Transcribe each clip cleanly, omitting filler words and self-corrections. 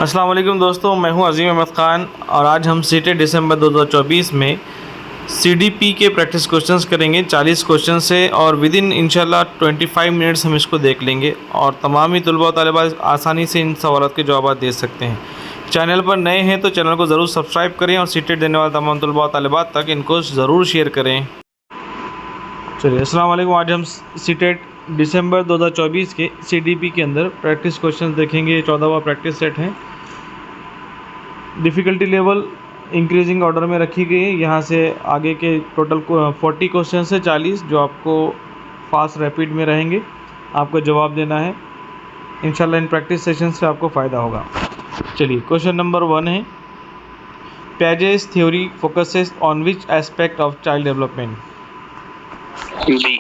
अस्सलाम वालेकुम दोस्तों, मैं हूं अज़ीम अहमद ख़ान और आज हम सीटेट दिसंबर 2024 में सीडीपी के प्रैक्टिस क्वेश्चंस करेंगे 40 क्वेश्चन से और विद इन इंशाल्लाह 25 मिनट्स हम इसको देख लेंगे और तमाम ही तलबा और तालिबात आसानी से इन सवालों के जवाब दे सकते हैं। चैनल पर नए हैं तो चैनल को ज़रूर सब्सक्राइब करें और सीटेट देने वाले तमाम तलबा और तालिबात तक इनको ज़रूर शेयर करें। चलिए, अस्सलाम वालेकुम। आज हम सीटेट दिसंबर 2024 के सीडीपी के अंदर प्रैक्टिस क्वेश्चंस देखेंगे। 14वां प्रैक्टिस सेट है। डिफ़िकल्टी लेवल इंक्रीजिंग ऑर्डर में रखी गई है। यहाँ से आगे के टोटल 40 क्वेश्चन से 40 जो आपको फास्ट रैपिड में रहेंगे, आपको जवाब देना है। इंशाल्लाह इन प्रैक्टिस सेशन से आपको फ़ायदा होगा। चलिए, क्वेश्चन नंबर 1 है, Piaget's theory focuses on which aspect of child development? B.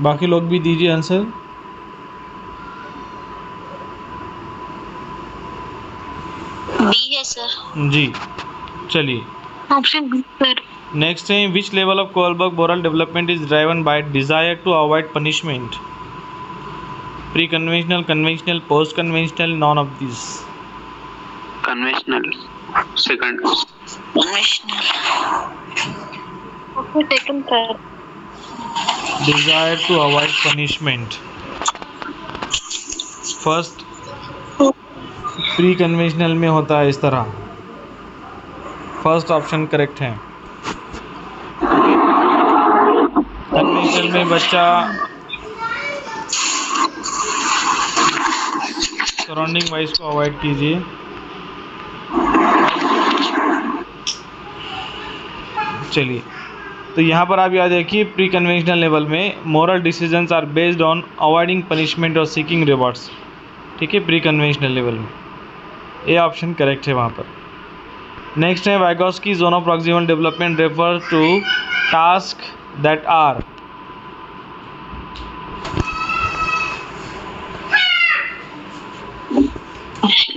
बाकी लोग भी दीजिए आंसर। बी है सर। जी, चलिए ऑप्शन बी सर। नेक्स्ट है, which level of Kohlberg moral development is driven by desire to avoid punishment? Pre conventional, conventional, post conventional, none of this? Conventional. Second. Conventional. Okay, second sir. Desire to avoid punishment. First pre conventional में होता है इस तरह। First option correct है। Conventional में बच्चा surrounding wise को avoid कीजिए। चलिए, तो यहाँ पर आप याद रखिए, प्री कन्वेंशनल लेवल में moral decisions are based on avoiding punishment और सीकिंग रिवॉर्ड्स। ठीक है, प्री कन्वेंशनल लेवल में ए ऑप्शन करेक्ट है वहाँ पर। नेक्स्ट है, Vygotsky zone of proximal development refer to task that are?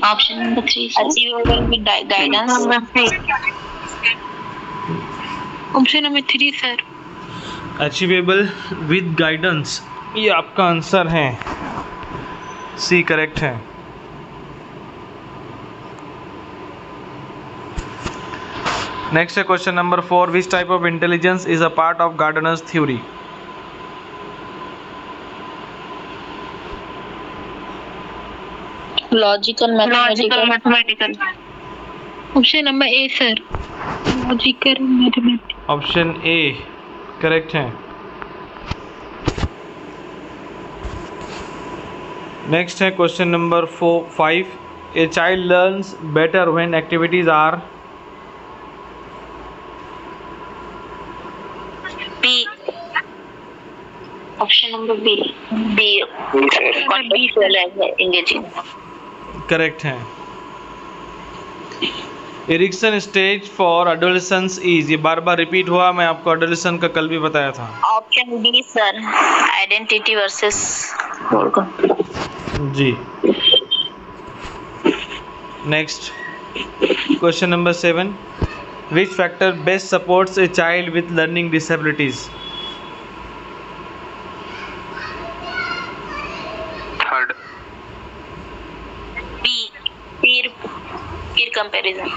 Option number 3 achievable with guidance. Option number 3 sir. Achievable with guidance, ये आपका आंसर है। सी करेक्ट है। Next है question number 4, which type of intelligence is a part of Gardner's theory? Logical mathematical. Option number A sir. Logical mathematical. Option A correct है। Next है question number 5, a child learns better when activities are? B. Option number B. B engaging. Correct है। Erikson stage for adolescence is, ये बार बार repeat हुआ, मैं आपको adolescence का कल भी बताया था। Option B sir, identity versus. जी। Next question number 7, which factor best supports a child with learning disabilities? Third. B, peer comparison.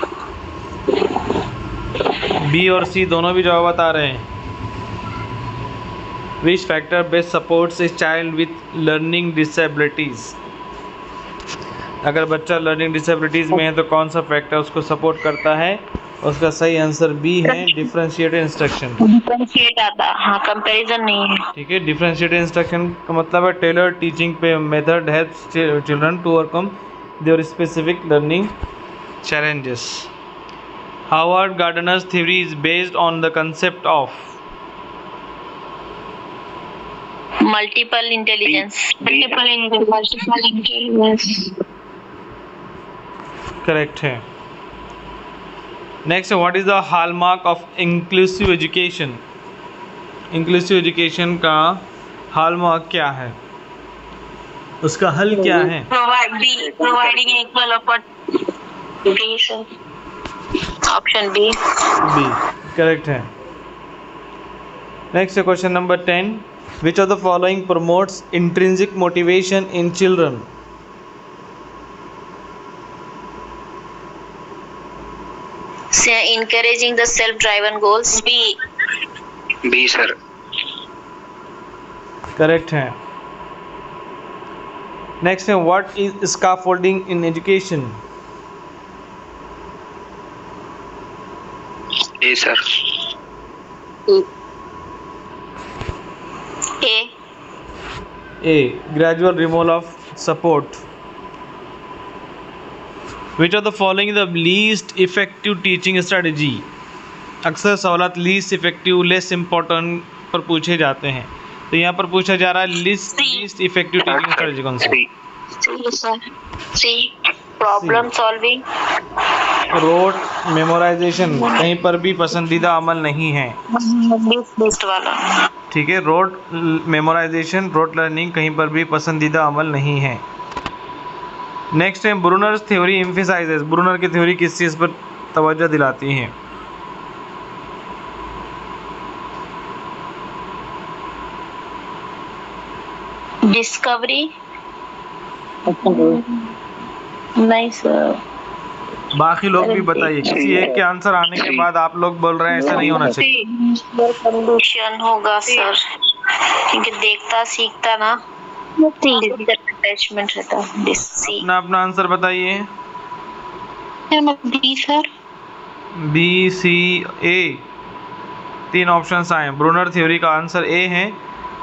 B और सी दोनों भी जवाब बता रहे हैं। Which factor best supports a child with learning disabilities? अगर बच्चा लर्निंग डिसेबिलिटीज में है तो कौन सा फैक्टर उसको सपोर्ट करता है? उसका सही आंसर बी है, डिफरेंशिएटेड इंस्ट्रक्शन। डिफरेंशिएट आता, हाँ, कंपैरिजन नहीं है। ठीक है, डिफरेंशिएटेड इंस्ट्रक्शन का मतलब है टेलर टीचिंग पे method helps children to overcome their specific learning challenges. Howard Gardner's theory is based on the concept of? Multiple intelligence. Correct है। Next, what is the hallmark of inclusive education? Inclusive education का hallmark क्या है, उसका हल क्या है? Providing equal opportunity. Option B. B correct है। Next question number 10, Which of the following promotes intrinsic motivation in children? Say encouraging the self-driven goals. B. B sir. Correct है। Next है what is scaffolding in education? A sir. A. A. Gradual removal of support. Which of the following is the least effective teaching strategy? अक्सर सवालात least effective, less important पर पूछे जाते हैं, तो यहाँ पर पूछा जा रहा है least effective teaching strategy कौन सी? C sir. C. Problem solving. Rote memorization कहीं पर भी पसंदीदा अमल नहीं है, बेस्ट वाला। ठीक है। रोट मेमोराइजेशन, रोट लर्निंग कहीं पर भी पसंदीदा अमल नहीं है। नेक्स्ट है ब्रूनर्स थ्योरी एम्फेसाइजेस। ब्रूनर की थ्योरी किस चीज़ पर तवज्जो दिलाती है? डिस्कवरी। नहीं सर। बाकी लोग भी बताइए, किसी एक के आंसर आने के बाद आप लोग बोल रहे हैं ऐसा नहीं होना चाहिए। कंडीशन होगा सर, क्योंकि देखता सीखता ना अटैचमेंट रहता है। सी। अपना अपना आंसर बताइए। B sir. B, C, A, तीन ऑप्शंस आए। ब्रूनर थ्योरी का आंसर ए है।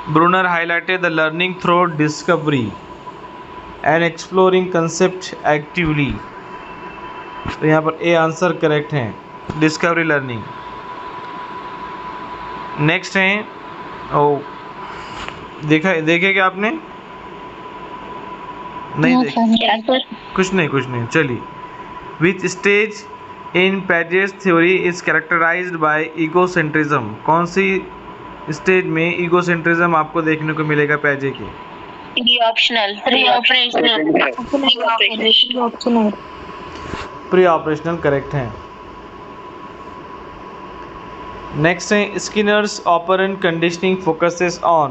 Bruner highlighted the learning through discovery and exploring concept actively, तो यहाँ पर ए आंसर करेक्ट है, डिस्कवरी लर्निंग। नेक्स्ट है, ओ देखे क्या आपने? नहीं देखे? कुछ नहीं, चलिए। Which stage in Piaget's theory is characterized by egocentrism? कौन सी स्टेज में ईगोसेंट्रिज्म आपको देखने को मिलेगा पैजे के? प्री ऑपरेशनल करेक्ट है। नेक्स्ट है Skinner's operant conditioning focuses on?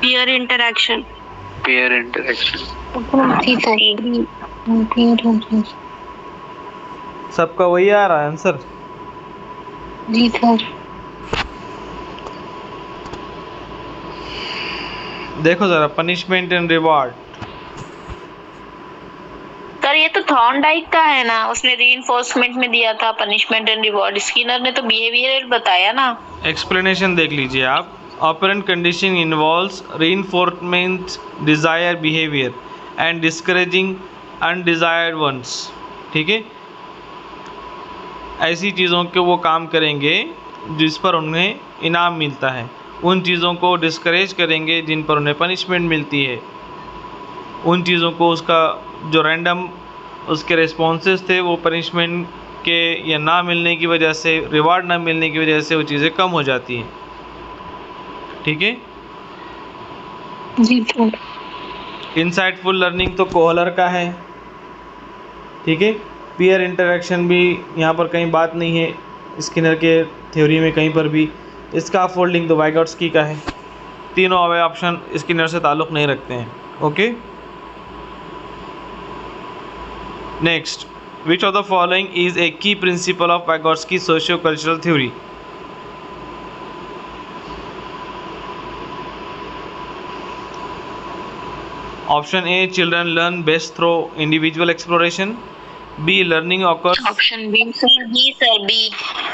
Peer interaction. Peer interaction. सबका वही आ रहा है आंसर? जी सर। देखो जरा, पनिशमेंट एंड रिवॉर्ड। सर ये तो थॉर्नडाइक का है ना, उसने रीइंफोर्समेंट में दिया था पनिशमेंट एंड रिवॉर्ड। स्किनर ने तो बिहेवियर बताया ना। एक्सप्लेनेशन देख लीजिए आप। Operant conditioning involves reinforcement desire behaviour and discouraging undesired ones, ठीक है। ऐसी चीज़ों के वो काम करेंगे जिस पर उन्हें इनाम मिलता है, उन चीज़ों को डिस्करेज करेंगे जिन पर उन्हें पनिशमेंट मिलती है, उन चीज़ों को उसका जो रैंडम उसके रिस्पॉन्सेस थे वो पनिशमेंट के या ना मिलने की वजह से, रिवार्ड ना मिलने की वजह से वो चीज़ें कम हो जाती हैं, ठीक है जी सर। इनसाइटफुल लर्निंग तो कोहलर का है, ठीक है। पीयर इंटरेक्शन भी यहाँ पर कहीं बात नहीं है स्किनर के थ्योरी में कहीं पर भी। स्कैफोल्डिंग तो वाइगोट्स्की का है। तीनों अवे ऑप्शन स्किनर से ताल्लुक़ नहीं रखते हैं, okay. Next, which of the following is a key principle of Vygotsky socio cultural theory? Option A, children learn best through individual exploration. B, learning occurs. Option B sir. B sir. B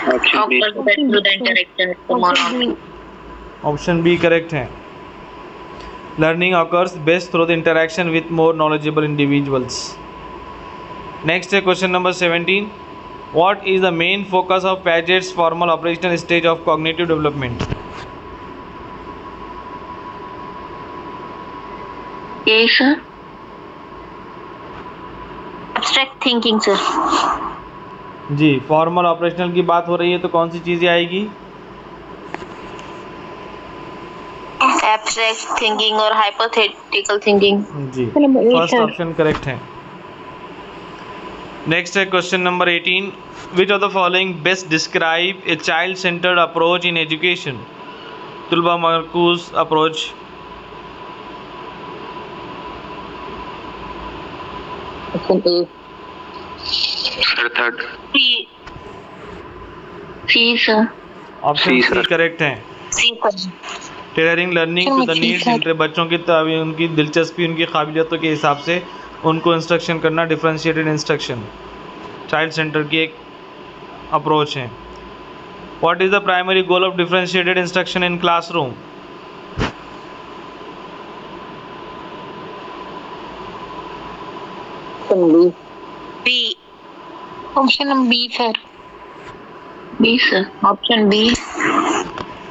Option B. Through the interaction. Option B correct है। Learning occurs best through the interaction with more knowledgeable individuals. Next है question number 17। What is the main focus of Piaget's formal operational stage of cognitive development? A sir. Abstract thinking sir. जी, formal operational की बात हो रही है तो कौन सी चीज़ें आएगी? एब्स्ट्रैक्ट थिंकिंग और हाइपोथेटिकल थिंकिंग। जी, फर्स्ट ऑप्शन करेक्ट है। नेक्स्ट है question number 18। Which of the following best describe a child centred approach in education? तुलबा मरकूज approach. Sir third. C sir. Option C, C sir. Correct है। C sir. Tailoring learning to the C, needs, sir. बच्चों की उनकी दिलचस्पी, उनकी काबिलियतों के हिसाब से उनको इंस्ट्रक्शन करना, डिफरेंशिएटेड इंस्ट्रक्शन, चाइल्ड सेंटर की एक अप्रोच है। What is the primary goal of differentiated instruction in classroom? B. Option number B sir. B sir. Option B.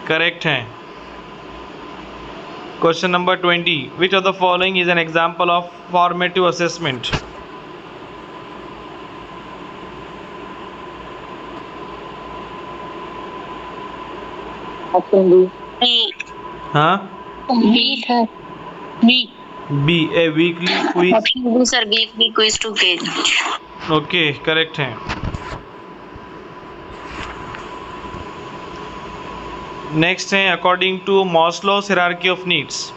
Correct है। Question number 20, which of the following is an example of formative assessment? Option B. B. हाँ, B sir. B. B A weekly quiz. Option B sir. Weekly quiz to gauge. Okay, correct है। Next है, according to Maslow's hierarchy of needs,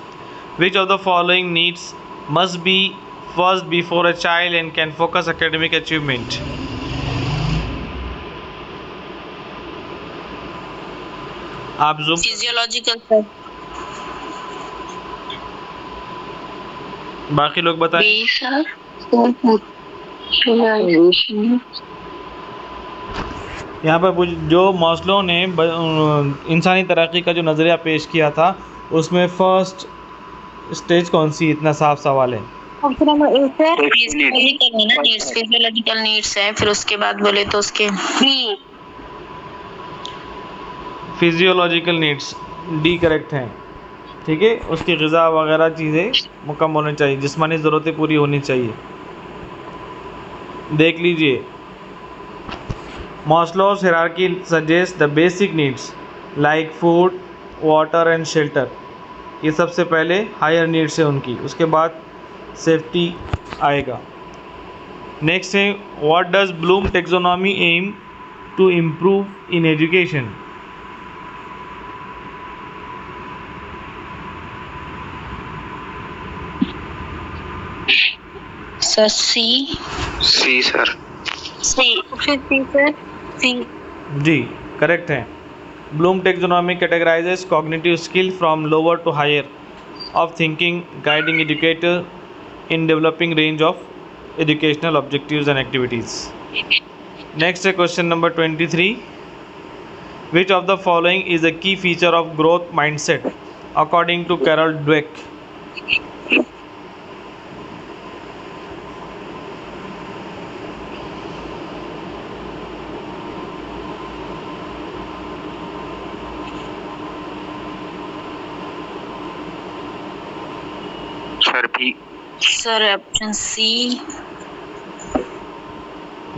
which of the following needs must be first before a child and can focus academic achievement? आप जूम physiological sir. बाकी लोग बताएं। B sir. यहाँ पर जो मॉस्लो ने इंसानी तरक्की का जो नज़रिया पेश किया था, उसमें फर्स्ट स्टेज कौन सी? इतना साफ सवाल है। Option number A sir. Physiological needs है, फिर उसके बाद बोले तो उसके B. Physiological needs, D correct हैं। ठीक है, उसकी ग़िज़ा वगैरह चीज़ें मुकम्मल होनी चाहिए, जिस्मानी ज़रूरतें पूरी होनी चाहिए। देख लीजिए, Maslow's hierarchy suggests the basic needs like food, water and shelter. ये सबसे पहले हायर नीड्स है उनकी, उसके बाद सेफ्टी आएगा। नेक्स्ट है, what does Bloom taxonomy aim to improve in education? Sir C. C sir. C. Option C sir. C. जी करेक्ट है। Bloom taxonomy categorises cognitive skill from lower to higher of thinking, guiding educator in developing range of educational objectives and activities. Next question number 23, which of the following is a key feature of growth mindset according to Carol Dweck? Sir B. Sir option C.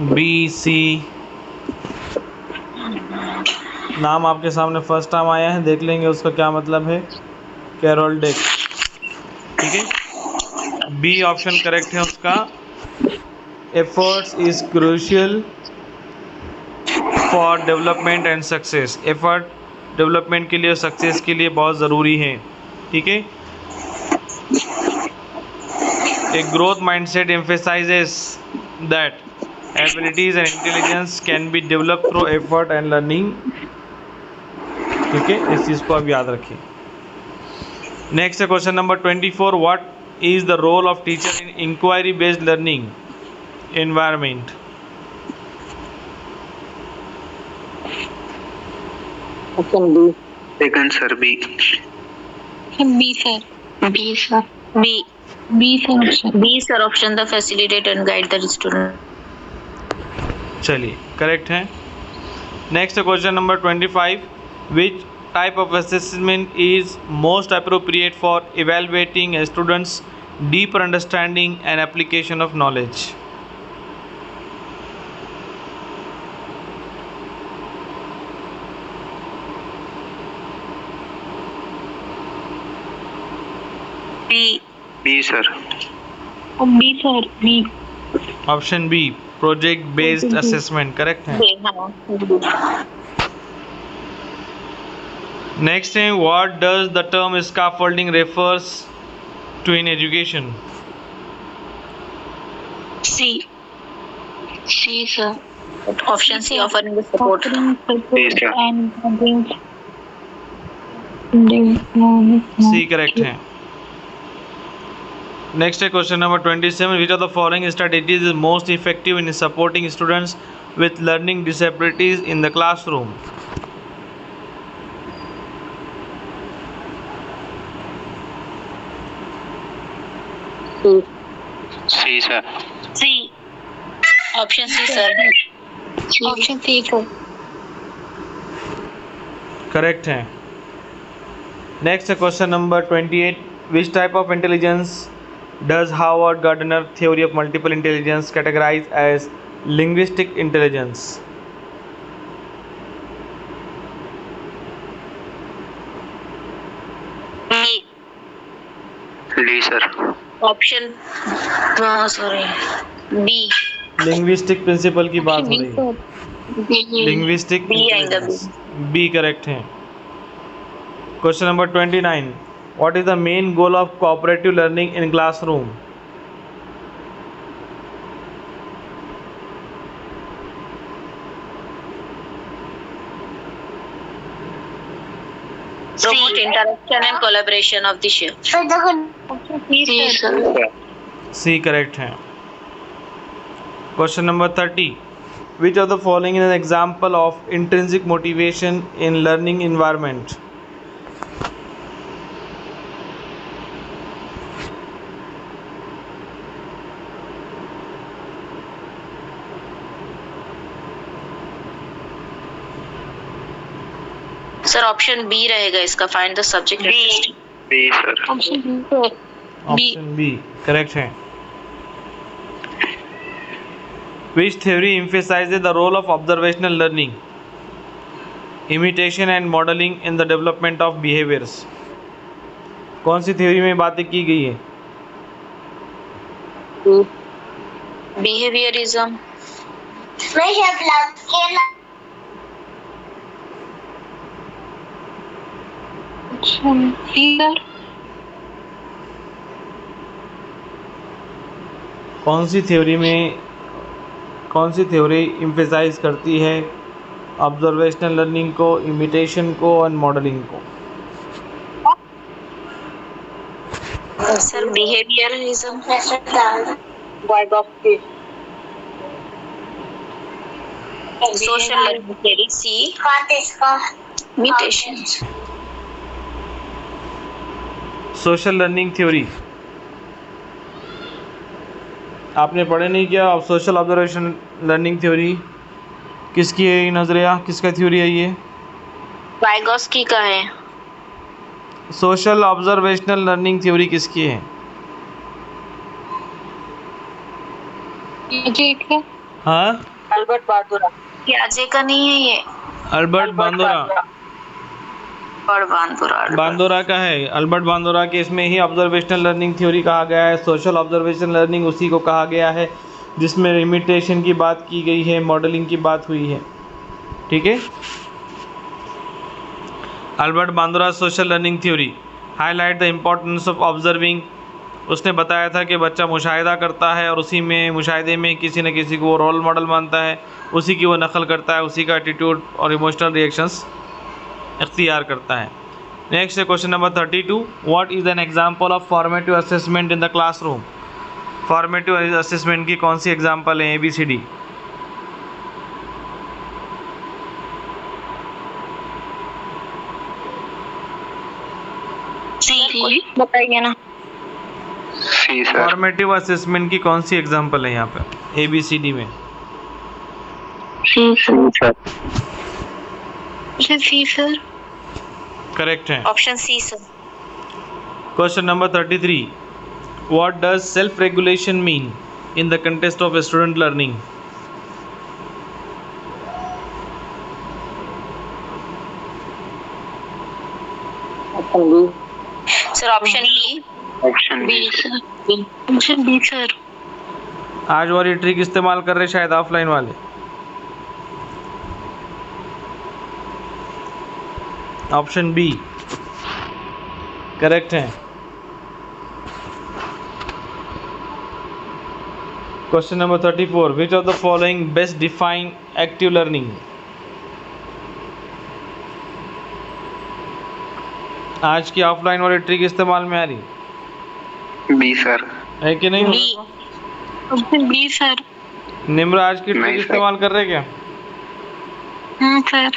B C नाम आपके सामने first time आया है, देख लेंगे उसका क्या मतलब है। कैरोल डेक, ठीक है। बी ऑप्शन करेक्ट है उसका। Efforts is crucial for development and success, effort development के लिए, सक्सेस के लिए बहुत ज़रूरी है। ठीक है। A growth mindset emphasizes that abilities and intelligence can be developed through effort and learning. ठीक है, इस चीज़ को आप याद रखिए। नेक्स्ट है question number 24, what is the role of teacher in inquiry based learning environment? Option B. Second sir B. B sir. B sir. B. B sir. Option B sir. Option the facilitate and guide the student. चलिए correct है। Next है question number 25, which type of assessment is most appropriate for evaluating a student's deeper understanding and application of knowledge? B. B sir. B sir. B. Option B, project based assessment, correct है। Next है, what does the term scaffolding refers to in education? C sir. Option C offering the support. C correct है। Next है question number 27, which of the following strategies is most effective in supporting students with learning disabilities in the classroom? C sir. C. Option C sir. Option C sir. Correct है। Next है question number 28, which type of intelligence does Harvard Gardner theory of multiple intelligence categorise as linguistic intelligence? D sir. Option sorry B. Linguistic principle की बात हो रही है। Linguistic B correct है। Question number 29, what is the main goal of cooperative learning in classroom? Promote interaction and collaboration of the ship. C correct है। Question number 30, which of the following is an example of intrinsic motivation in learning environment? Sir option B रहेगा इसका, find the subject. B sir. Option B correct है। Which theory emphasizes the role of observational learning, imitation and modeling in the development of behaviors? कौन सी theory में बातें की गई है? Behaviourism. कौन सी थ्योरी इम्फेसाइज करती है ऑब्जर्वेशनल लर्निंग को, इमिटेशन को और मॉडलिंग को? Sir behaviourism. Social learning theory C. Imitation. Social learning theory आपने पढ़े नहीं क्या? अब सोशल ऑब्जर्वेशन लर्निंग थ्योरी किसकी है? ये नजरिया किसका थ्योरी है? ये वाइगोस्की का है। सोशल ऑब्जर्वेशनल लर्निंग थ्योरी किसकी है? हाँ, अल्बर्ट बांदुरा। पियाजे का नहीं है ये। अल्बर्ट बांदुरा बांदुरा का है। अल्बर्ट बांदुरा के इसमें ही ऑब्जर्वेशनल लर्निंग थ्योरी कहा गया है। सोशल ऑब्जर्वेशनल लर्निंग उसी को कहा गया है जिसमें इमिटेशन की बात की गई है, मॉडलिंग की बात हुई है। ठीक है। Albert Bandura social learning theory highlight the importance of observing. उसने बताया था कि बच्चा मुशाहिदा करता है और उसी में मुशाहिदे में किसी न किसी को वो रोल मॉडल मानता है, उसी की वो नकल करता है, उसी का एटीट्यूड और इमोशनल रिएक्शंस इख्तियार करता है। नेक्स्ट है question number 32, what is an example of formative assessment in the classroom? Formative assessment की कौन सी एग्जांपल है? ABCD। बताइए ना। सी सर। फॉर्मेटिव असेसमेंट की कौन सी एग्जांपल है यहाँ पे ABCD में? C sir. C sir. Correct है। Option C sir. Question number 33, what does self regulation mean in the context of student learning? Sir option B. Option B sir. Option B sir. आज वाली trick इस्तेमाल कर रहे शायद offline वाले। Option B correct है। Question number 34, which of the following best define active learning? आज की ऑफलाइन वाली ट्रिक इस्तेमाल में आ रही बी सर। है कि नहीं? B, option B sir. निम्र आज की ट्रिक नहीं, सर। इस्तेमाल कर रहे क्या? सर।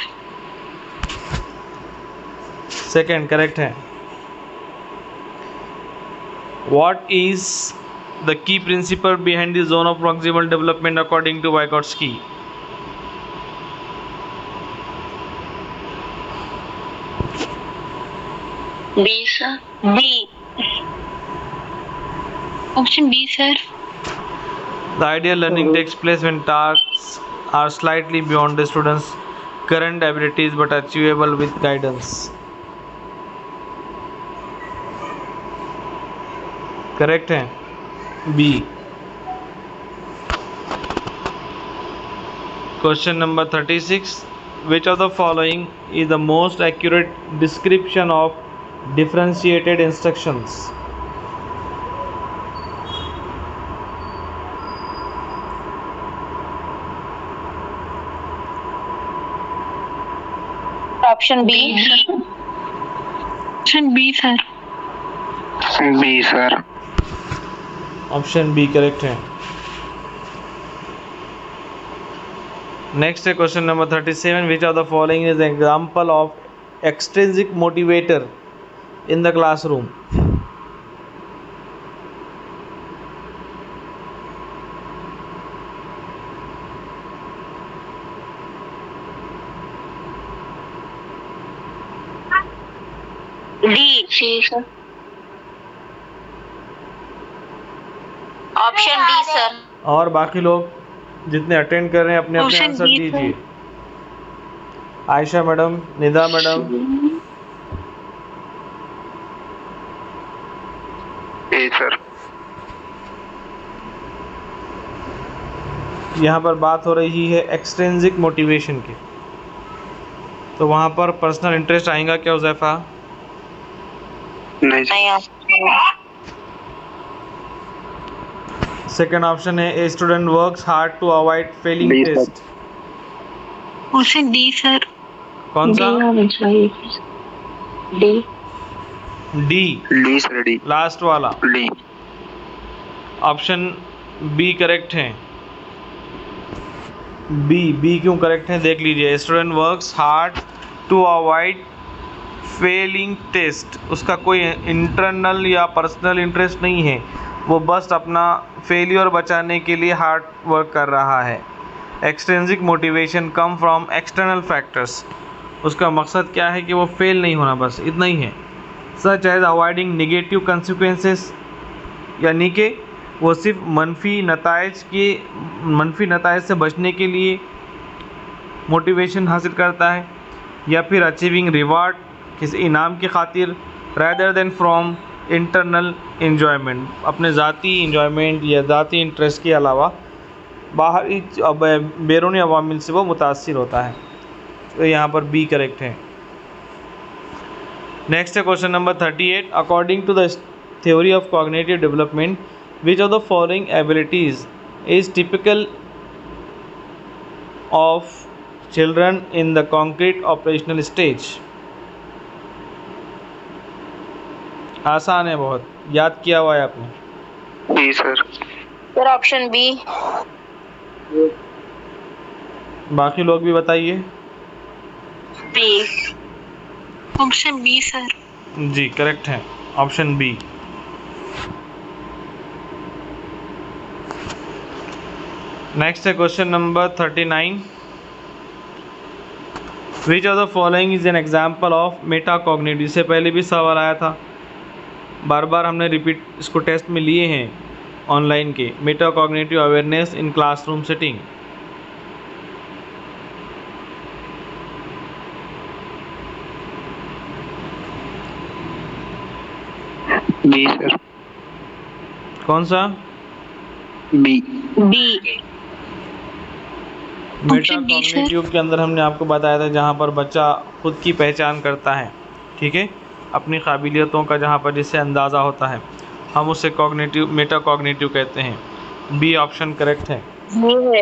सेकंड करेक्ट है। What is the key principle behind the zone of proximal development according to Vygotsky? B sir. B, option B sir. The ideal learning takes place when tasks are slightly beyond the student's current abilities but achievable with guidance. Correct है B. Question number 36. Which of the following is the most accurate description of differentiated instructions? Option B, option B sir. B sir. Option B correct है। Next है question number 37. Which of the following is example of extrinsic motivator in the classroom? D, C sir. Option D sir. और बाकी लोग जितने attend कर रहे हैं अपने अपने Option आंसर B, दीजिए। आयशा मैडम, निदा मैडम, ए सर। यहाँ पर बात हो रही है एक्सट्रिंसिक मोटिवेशन की, तो वहाँ पर पर्सनल इंटरेस्ट आएगा क्या हुज़ैफा? नहीं सर। सेकेंड ऑप्शन है A student works hard to avoid failing D sir. Test. Option D sir. कौन सा? D. D, D sir. D. Last वाला। डी। ऑप्शन बी करेक्ट है। बी क्यों करेक्ट है देख लीजिए। Student works hard to avoid failing test, उसका कोई इंटरनल या पर्सनल इंटरेस्ट नहीं है, वो बस अपना फेलियर बचाने के लिए हार्ड वर्क कर रहा है। Extrinsic motivation come from external factors, उसका मकसद क्या है कि वो फेल नहीं होना, बस इतना ही है। Such as avoiding negative consequences, यानी कि वो सिर्फ मनफी नताइज से बचने के लिए मोटिवेशन हासिल करता है, या फिर अचीविंग रिवार्ड, किसी इनाम की खातिर, rather than from internal enjoyment, अपने ज़ाती इन्जॉयमेंट या ज़ाती इंटरेस्ट के अलावा बाहरी बैरूनी अवामिल से वो मुतासिर होता है। तो यहाँ पर बी करेक्ट है। नेक्स्ट है question number 38. According to the theory of cognitive development, which of the following abilities is typical of children in the concrete operational stage? आसान है बहुत, याद किया हुआ है आपने। B sir. Sir option B. बाकी लोग भी बताइए। B, option B sir. जी करेक्ट है, ऑप्शन बी। नेक्स्ट है question number 39. Which of the following is an example of metacognitive? इससे पहले भी सवाल आया था, बार बार हमने रिपीट इसको टेस्ट में लिए हैं ऑनलाइन के। Metacognitive awareness in classroom setting. B sir. कौन सा? बी। बी, मेटाकॉग्निटिव के अंदर हमने आपको बताया था जहाँ पर बच्चा खुद की पहचान करता है, ठीक है, अपनी काबिलियतों का जहाँ पर जिससे अंदाज़ा होता है, हम उसे मेटाकॉग्निटिव कहते हैं। बी ऑप्शन करेक्ट है। ये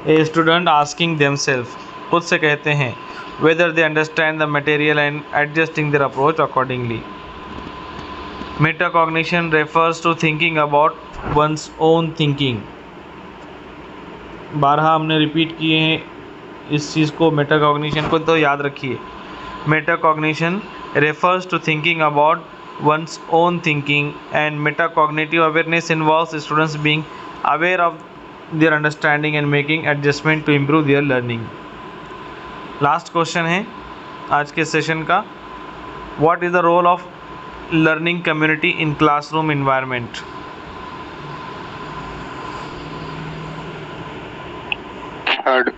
ए स्टूडेंट आस्किंग देमसेल्फ, खुद से कहते हैं whether they understand the material and adjusting their approach accordingly. Metacognition refers to thinking about one's own thinking. 12 हमने रिपीट किए हैं इस चीज़ को, मेटाकॉग्निशन को, तो याद रखिए। Metacognition refers to thinking about one's own thinking and metacognitive awareness involves students being aware of their understanding and making adjustment to improve their learning. Last question है आज के सेशन का, what is the role of learning community in classroom environment? Third.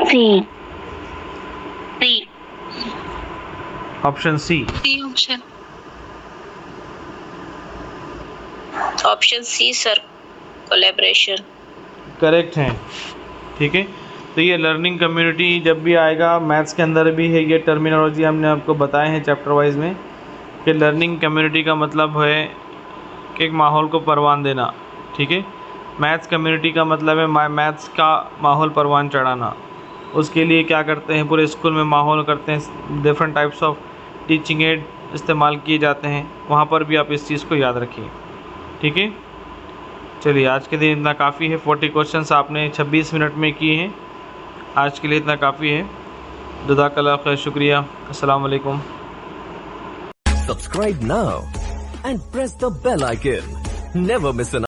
C C option C. Option C sir, collaboration. Correct हैं, ठीक है। तो ये learning community जब भी आएगा, मैथ्स के अंदर भी है ये टर्मिनोलॉजी हमने आपको बताए हैं चैप्टर वाइज में, कि लर्निंग कम्युनिटी का मतलब है कि एक माहौल को परवान देना, ठीक है। मैथ्स कम्युनिटी का मतलब है मैथ्स का माहौल परवान चढ़ाना। उसके लिए क्या करते हैं, पूरे स्कूल में माहौल करते हैं, different types of teaching add इस्तेमाल किए जाते हैं, वहाँ पर भी आप इस चीज़ को याद रखिए, ठीक है। चलिए आज के दिन इतना काफ़ी है। 40 क्वेश्चंस आपने 26 मिनट में किए हैं, आज के लिए इतना काफ़ी है। जज़ाकल्लाह खैर, शुक्रिया, अस्सलाम वालेकुम। Subscribe now and press the bell icon. Never miss an